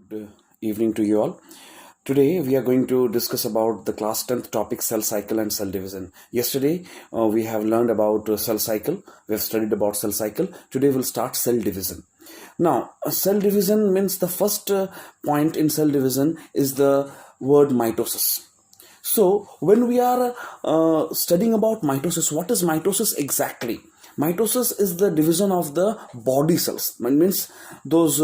Good evening to you all. Today we are going to discuss about the class 10th topic, cell cycle and cell division. Yesterday we have learned about cell cycle. We have studied about cell cycle. Today we'll start cell division. Now cell division means the first point in cell division is the word mitosis. So when we are studying about mitosis, what is mitosis exactly? Mitosis is the division of the body cells. It means those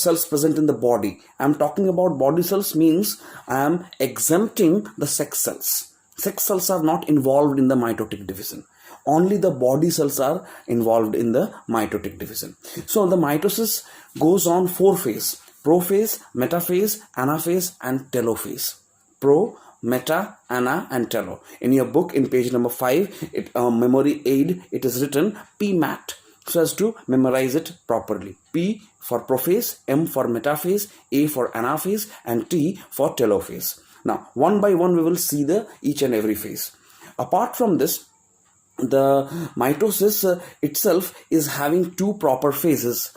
cells present in the body. I am talking about body cells means I am exempting the sex cells. Sex cells are not involved in the mitotic division. Only the body cells are involved in the mitotic division. So the mitosis goes on 4 phases: prophase, metaphase, anaphase and telophase. Meta, ana and telo. In your book in page number 5, memory aid, it is written PMAT, so as to memorize it properly. P for prophase, M for metaphase, A for anaphase and T for telophase. Now one by one we will see the each and every phase. Apart from this, the mitosis itself is having 2 proper phases,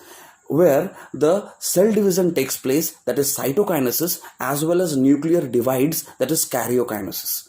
where the cell division takes place, that is cytokinesis, as well as nuclear divides, that is karyokinesis.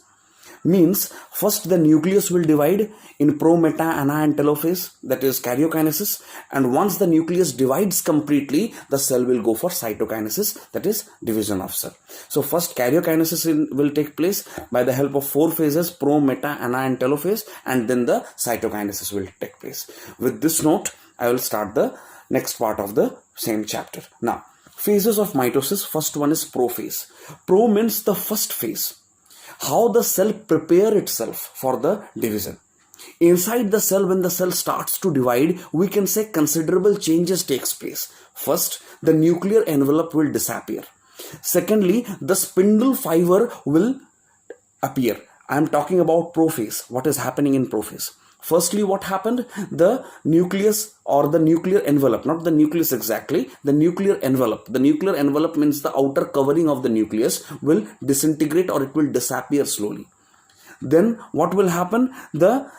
Means first the nucleus will divide in pro, meta, ana and telophase, that is karyokinesis, and once the nucleus divides completely, the cell will go for cytokinesis, that is division of cell. So first karyokinesis will take place by the help of 4 phases: pro, meta, ana and telophase, and then the cytokinesis will take place. With this note, I will start the next part of the same chapter. Now, phases of mitosis. First one is prophase. Pro means the first phase, how the cell prepare itself for the division. Inside the cell, when the cell starts to divide, we can say considerable changes takes place. First, the nuclear envelope will disappear. Secondly, the spindle fiber will appear. I am talking about prophase. What is happening in prophase? Firstly, what happened? The nucleus or the nuclear envelope, not the nucleus exactly, the nuclear envelope. The nuclear envelope means the outer covering of the nucleus will disintegrate or it will disappear slowly. Then what will happen? The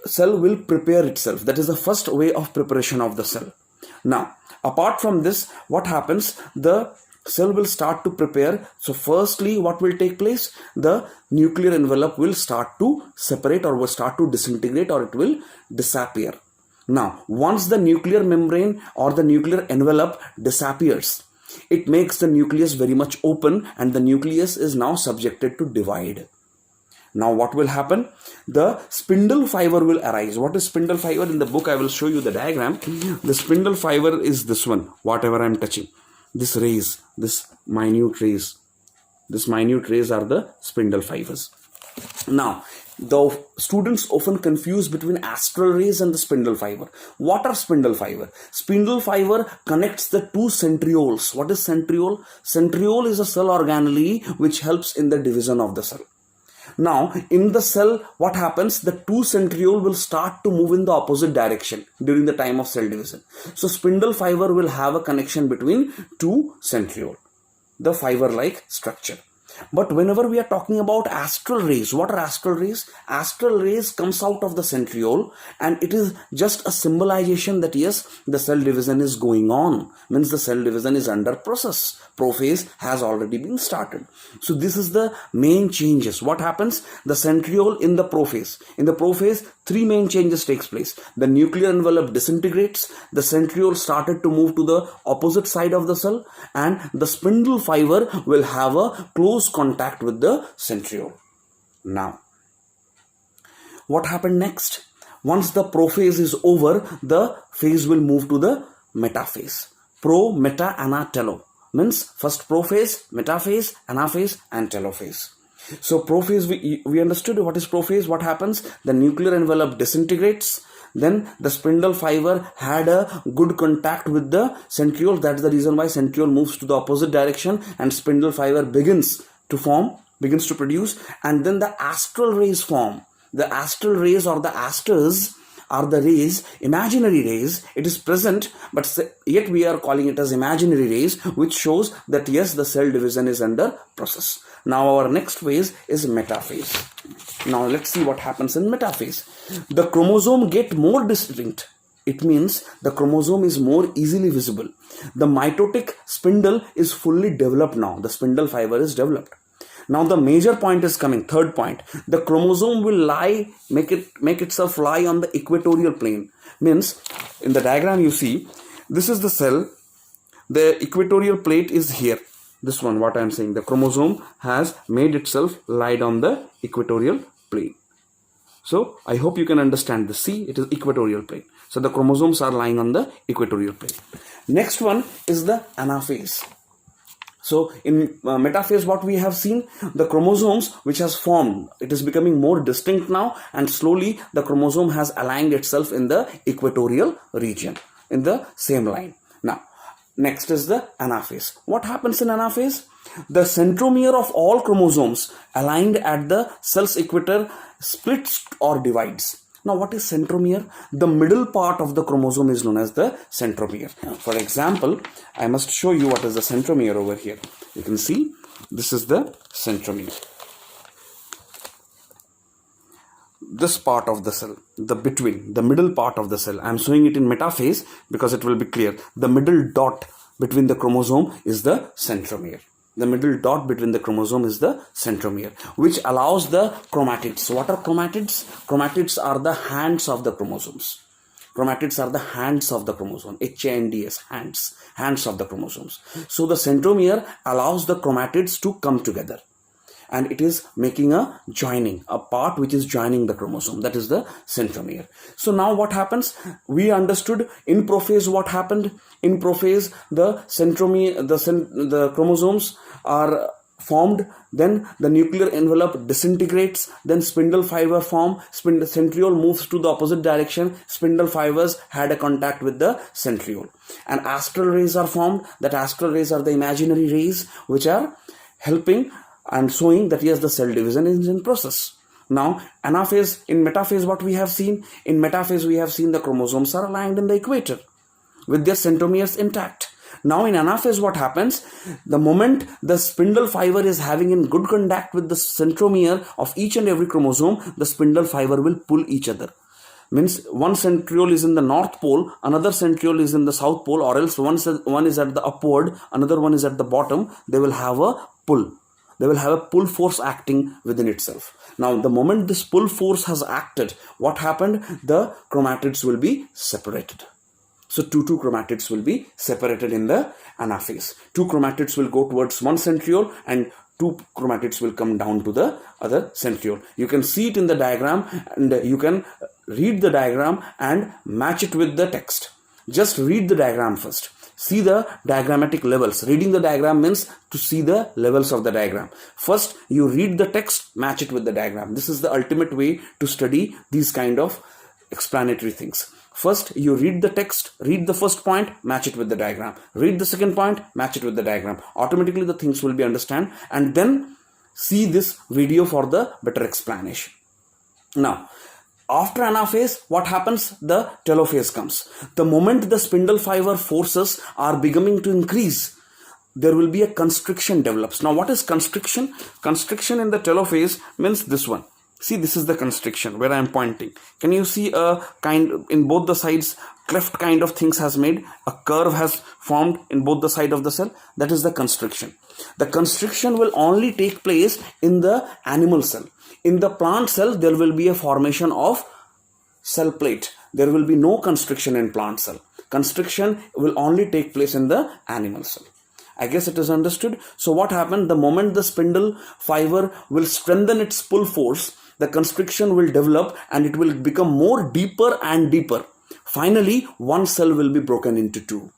cell will prepare itself. That is the first way of preparation of the cell. Now, apart from this, what happens? The cell will start to prepare. So firstly, what will take place? The nuclear envelope will start to separate or will start to disintegrate or it will disappear. Now, once the nuclear membrane or the nuclear envelope disappears, it makes the nucleus very much open and the nucleus is now subjected to divide. Now what will happen? The spindle fiber will arise. What is spindle fiber? In the book I will show you the diagram. The spindle fiber is this one, whatever I am touching. This rays, this minute rays are the spindle fibers. Now, the students often confuse between astral rays and the spindle fiber. What are spindle fiber? Spindle fiber connects the 2 centrioles. What is centriole? Centriole is a cell organelle which helps in the division of the cell. Now, in the cell, what happens? The 2 centriole will start to move in the opposite direction during the time of cell division. So, spindle fiber will have a connection between 2 centriole, the fiber-like structure. But whenever we are talking about astral rays, what are astral rays? Astral rays comes out of the centriole and it is just a symbolization that yes, the cell division is going on. Means the cell division is under process. Prophase has already been started. So this is the main changes. What happens? The centriole in the prophase. In the prophase, 3 main changes takes place. The nuclear envelope disintegrates, the centriole started to move to the opposite side of the cell, and the spindle fiber will have a close contact with the centriole. Now, what happened next? Once the prophase is over, the phase will move to the metaphase. Pro, meta, ana, telo. Means first prophase, metaphase, anaphase and telophase. So prophase, we understood what is prophase. What happens? The nuclear envelope disintegrates. Then the spindle fiber had a good contact with the centriole. That's the reason why centriole moves to the opposite direction and spindle fiber begins to produce. And then the astral rays form. The astral rays or the asters are the rays, imaginary rays. It is present, but yet we are calling it as imaginary rays, which shows that yes, the cell division is under process. Now our next phase is metaphase. Now let's see what happens in metaphase. The chromosome get more distinct. It means the chromosome is more easily visible. The mitotic spindle is fully developed now. The spindle fiber is developed. Now the major point is coming, third point. The chromosome will make itself lie on the equatorial plane. Means in the diagram you see, this is the cell. The equatorial plate is here. This one, what I am saying, the chromosome has made itself lie on the equatorial plane. So I hope you can understand this. See, it is equatorial plane. So the chromosomes are lying on the equatorial plane. Next one is the anaphase. So in metaphase, what we have seen, the chromosomes which has formed, it is becoming more distinct now, and slowly the chromosome has aligned itself in the equatorial region in the same line. Now, next is the anaphase. What happens in anaphase? The centromere of all chromosomes aligned at the cell's equator splits or divides. Now, what is centromere? The middle part of the chromosome is known as the centromere. For example, I must show you what is the centromere over here. You can see this is the centromere. This part of the cell, the middle part of the cell. I am showing it in metaphase because it will be clear. The middle dot between the chromosome is the centromere. The middle dot between the chromosome is the centromere, which allows the chromatids. What are chromatids? Chromatids are the hands of the chromosomes. Chromatids are the hands of the chromosome. H-A-N-D-S, hands of the chromosomes. So the centromere allows the chromatids to come together. And it is making a joining, a part which is joining the chromosome. That is the centromere. So now what happens? We understood in prophase what happened. In prophase, the centromere, the chromosomes are formed, then the nuclear envelope disintegrates, then spindle fiber form, centriole moves to the opposite direction, spindle fibers had a contact with the centriole. And astral rays are formed. That astral rays are the imaginary rays which are helping and showing that yes, the cell division is in process. Now, anaphase, in metaphase, what we have seen? In metaphase, we have seen the chromosomes are aligned in the equator with their centromeres intact. Now, in anaphase, what happens? The moment the spindle fiber is having in good contact with the centromere of each and every chromosome, the spindle fiber will pull each other. Means one centriole is in the north pole, another centriole is in the south pole, or else one is at the upward, another one is at the bottom. They will have a pull. They will have a pull force acting within itself. Now, the moment this pull force has acted, what happened? The chromatids will be separated. So, two chromatids will be separated in the anaphase. Two chromatids will go towards one centriole and two chromatids will come down to the other centriole. You can see it in the diagram and you can read the diagram and match it with the text. Just read the diagram first. See the diagrammatic levels. Reading the diagram means to see the levels of the diagram. First, you read the text, match it with the diagram. This is the ultimate way to study these kind of explanatory things. First, you read the text, read the first point, match it with the diagram. Read the second point, match it with the diagram. Automatically, the things will be understood, and then see this video for the better explanation. Now, after anaphase, what happens? The telophase comes. The moment the spindle fiber forces are beginning to increase, there will be a constriction develops. Now, what is constriction? Constriction in the telophase means this one. See, this is the constriction where I am pointing. Can you see a kind in both the sides? Cleft kind of things has made. A curve has formed in both the side of the cell. That is the constriction. The constriction will only take place in the animal cell. In the plant cell, there will be a formation of cell plate. There will be no constriction in plant cell. Constriction will only take place in the animal cell. I guess it is understood. So what happened? The moment the spindle fiber will strengthen its pull force, the constriction will develop and it will become more deeper and deeper. Finally, one cell will be broken into two.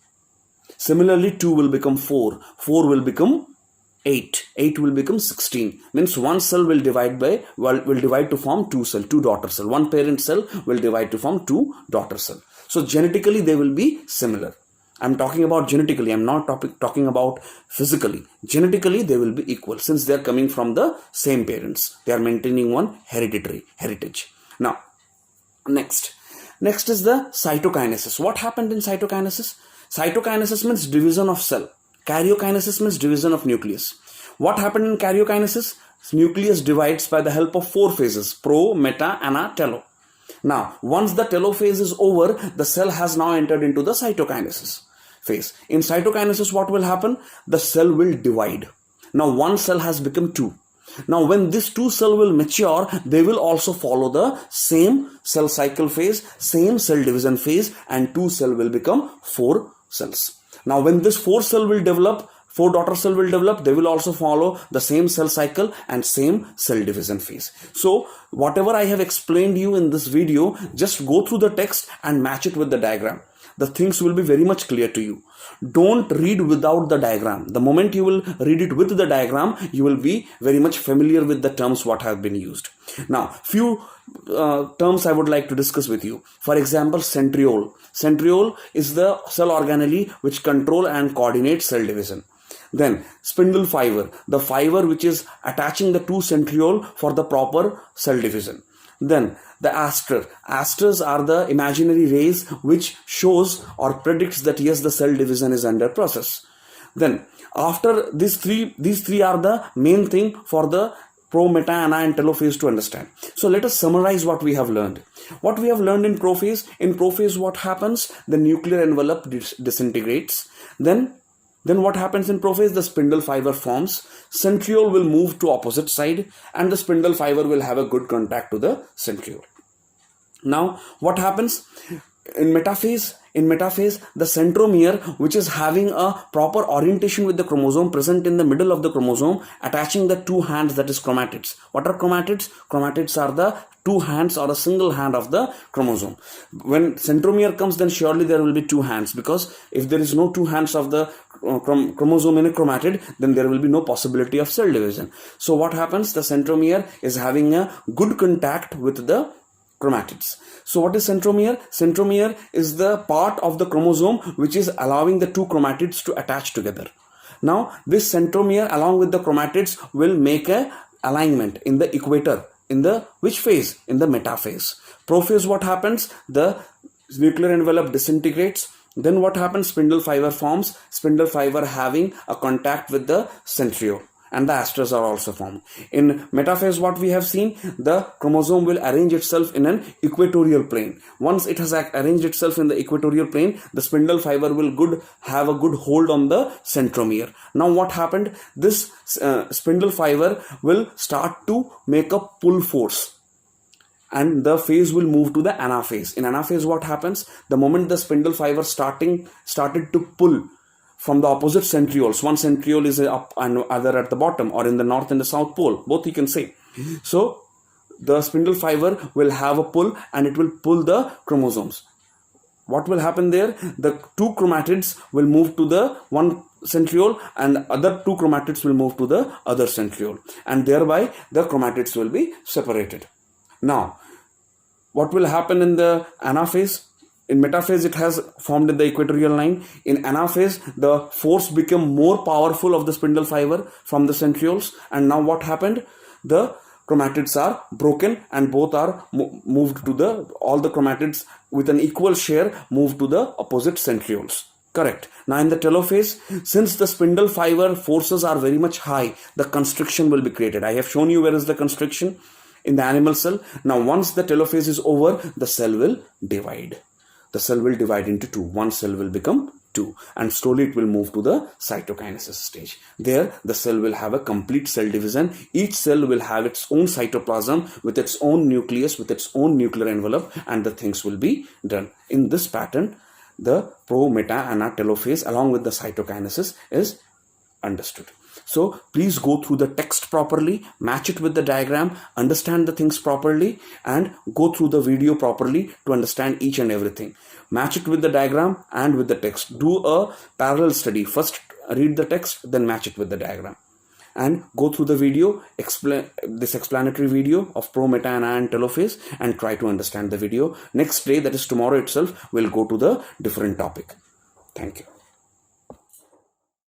Similarly, 2 will become 4. 4 will become 8. 8 will become 16. Means one cell will divide to form two daughter cell. One parent cell will divide to form two daughter cell. So genetically they will be similar. I'm talking about genetically. I'm not talking about physically. Genetically they will be equal since they are coming from the same parents. They are maintaining one heritage. Now, next is the cytokinesis. What happened in cytokinesis? Cytokinesis means division of cell. Karyokinesis means division of nucleus. What happened in karyokinesis? Nucleus divides by the help of 4 phases: pro, meta, ana, telo. Now, once the telophase is over, the cell has now entered into the cytokinesis phase. In cytokinesis, what will happen? The cell will divide. Now, one cell has become two. Now, when this two cell will mature, they will also follow the same cell cycle phase, same cell division phase, and two cell will become four cells. Now, when this four cell will develop, four daughter cell will develop, they will also follow the same cell cycle and same cell division phase. So, whatever I have explained you in this video, just go through the text and match it with the diagram. The things will be very much clear to you. Don't read without the diagram. The moment you will read it with the diagram, you will be very much familiar with the terms what have been used. Now, few terms I would like to discuss with you. For example, centriole. Centriole is the cell organelle which control and coordinate cell division. Then spindle fiber, the fiber which is attaching the two centriole for the proper cell division. Then the aster. Asters are the imaginary rays which shows or predicts that yes, the cell division is under process. Then after these three are the main thing for the pro, meta, ana and telophase to understand. So let us summarize what we have learned. What we have learned in prophase. In prophase, what happens? The nuclear envelope disintegrates. Then what happens in prophase? The spindle fiber forms. Centriole will move to opposite side and the spindle fiber will have a good contact to the centriole. Now, what happens? In metaphase, the centromere, which is having a proper orientation with the chromosome present in the middle of the chromosome, attaching the two hands, that is chromatids. What are chromatids? Chromatids are the two hands or a single hand of the chromosome. When centromere comes, then surely there will be two hands, because if there is no two hands of the chromosome in a chromatid, then there will be no possibility of cell division. So what happens? The centromere is having a good contact with the chromatids. So what is centromere? Centromere is the part of the chromosome which is allowing the two chromatids to attach together. Now this centromere along with the chromatids will make a alignment in the equator. In the which phase? In the metaphase. Prophase, what happens? The nuclear envelope disintegrates. Then what happens? Spindle fiber forms. Spindle fiber having a contact with the centriole, and the asters are also formed. In metaphase, what we have seen, the chromosome will arrange itself in an equatorial plane. Once it has arranged itself in the equatorial plane, the spindle fiber will have a good hold on the centromere. Now what happened? This spindle fiber will start to make a pull force, and the phase will move to the anaphase. In anaphase, what happens? The moment the spindle fiber started to pull from the opposite centrioles, one centriole is up and other at the bottom, or in the north and the south pole, both you can say. So the spindle fiber will have a pull and it will pull the chromosomes. What will happen there? The two chromatids will move to the one centriole and the other two chromatids will move to the other centriole, and thereby the chromatids will be separated. Now, what will happen in the anaphase? In metaphase, it has formed in the equatorial line. In anaphase, the force became more powerful of the spindle fiber from the centrioles. And now what happened? The chromatids are broken and both are moved to all the chromatids with an equal share moved to the opposite centrioles. Correct. Now in the telophase, since the spindle fiber forces are very much high, the constriction will be created. I have shown you where is the constriction in the animal cell. Now once the telophase is over, the cell will divide. The cell will divide into two. One cell will become two, and slowly it will move to the cytokinesis stage. There, the cell will have a complete cell division. Each cell will have its own cytoplasm with its own nucleus, with its own nuclear envelope, and the things will be done. In this pattern, the pro, meta, ana, telophase along with the cytokinesis is understood. So please go through the text properly, match it with the diagram, understand the things properly, and go through the video properly to understand each and everything. Match it with the diagram and with the text. Do a parallel study. First read the text, then match it with the diagram. And go through the video, this explanatory video of pro, meta, ana and telophase, and try to understand the video. Next day, that is tomorrow itself, we'll go to the different topic. Thank you.